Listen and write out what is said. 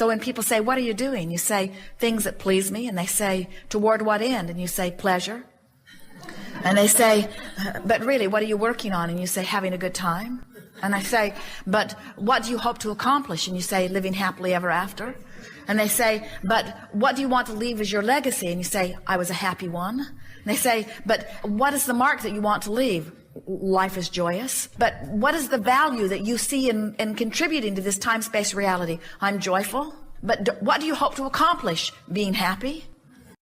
So when people say, what are you doing? You say, things that please me. And they say, toward what end? And you say, pleasure. And they say, but really, what are you working on? And you say, having a good time. And I say, but what do you hope to accomplish? And you say, living happily ever after. And they say, but what do you want to leave as your legacy? And you say, I was a happy one. And they say, but what is the mark that you want to leave? Life is joyous. But what is the value that you see in contributing to this time-space reality? I'm joyful. But what do you hope to accomplish? Being happy.